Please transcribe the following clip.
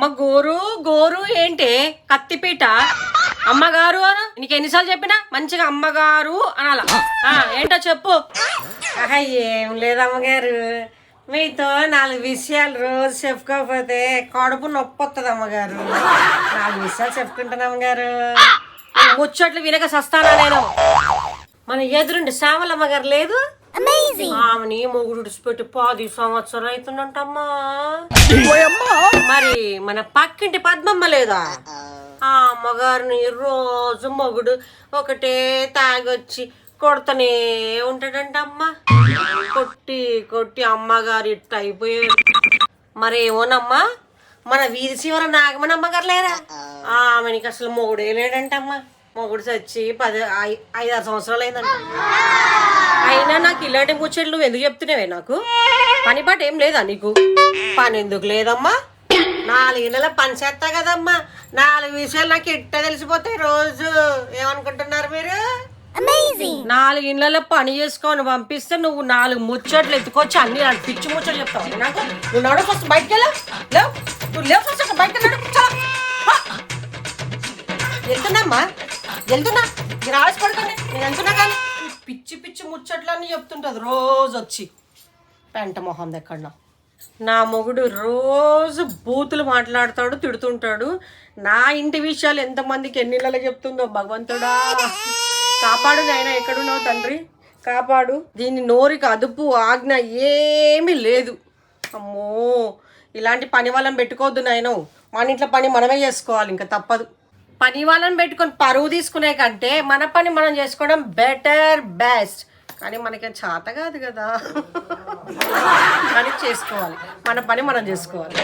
అమ్మ గోరు గోరు ఏంటి కత్తిపీట అమ్మగారు అను నీకు ఎన్నిసార్లు చెప్పినా మంచిగా అమ్మగారు అనాల ఏంటో చెప్పు. ఏం లేదు అమ్మగారు, మీతో 4 విషయాలు రోజు చెప్పుకోకపోతే కడుపు నొప్పి వస్తుంది అమ్మగారు. 4 విషయాలు చెప్పుకుంటాను అమ్మగారు. ముచ్చట్లు వినక సస్తానా నేను. మన ఎదురుండి శ్యామలమ్మగారు లేదు, ఆమెని మొగుడు పెట్టి 10 సంవత్సరాలు అవుతుందంటమ్మా. మరి మన పక్కింటి పద్మమ్మ లేదా, ఆ అమ్మగారిని రోజు మొగుడు ఒకటే తాగొచ్చి కొడతనే ఉంటాడంటమ్మా. కొట్టి కొట్టి అమ్మగారు ఇట్ట అయిపోయాడు. మరేమోనమ్మా మన వీధి చివర నాగమని అమ్మగారు లేరా, ఆమెనికి అసలు మొగుడే లేడంటమ్మా. మొగుడు చచ్చి 5-6 సంవత్సరాలు అయిందంట. అయినా నాకు ఇలాంటి ముచ్చట్లు నువ్వు ఎందుకు చెప్తున్నావే? నాకు పని పాట ఏం లేదా నీకు? పని ఎందుకు లేదమ్మా? 4 నెలల పని చేస్తా కదమ్మా. 4 విషయాలు నాకు ఇట్ట తెలిసిపోతాయి రోజు. ఏమనుకుంటున్నారు మీరు? 4 ఇళ్ళలో పని చేసుకొని పంపిస్తే నువ్వు 4 ముచ్చట్లు ఎత్తుకొచ్చి అన్ని నాకు పిచ్చి ముచ్చట్లు చెప్తావు నాకు. నువ్వు నడు ఫస్ట్ బయటకు వెళ్ళావు, నువ్వు లేవు ఫస్ట్ బయటకు వెళ్తున్నామ్మా, వెళ్తున్నా. మీరు ఆవేశపడుకోండి, నేను వెళ్తున్నా. కానీ పిచ్చి పిచ్చి ముచ్చట్లన్నీ చెప్తుంటది రోజు వచ్చి పెంట మొహం దగ్గర. నా మొగుడు రోజు బూతులు మాట్లాడతాడు, తిడుతుంటాడు. నా ఇంటి విషయాలు ఎంతమందికి ఎన్నిళ్ళలో చెప్తుందో భగవంతుడా. కాపాడు నాయనా, ఎక్కడున్నావు తండ్రి కాపాడు. దీని నోరికి అదుపు ఆజ్ఞ ఏమీ లేదు. అమ్మో, ఇలాంటి పని వాళ్ళని పెట్టుకోవద్దు నాయన. మన ఇంట్లో పని మనమే చేసుకోవాలి, ఇంకా తప్పదు. పని వాళ్ళని పెట్టుకొని పరువు తీసుకునే కంటే మన పని మనం చేసుకోవడం బెటర్, బెస్ట్. కానీ మనకేం చేత కాదు కదా, కానీ చేసుకోవాలి, మన పని మనం చేసుకోవాలి.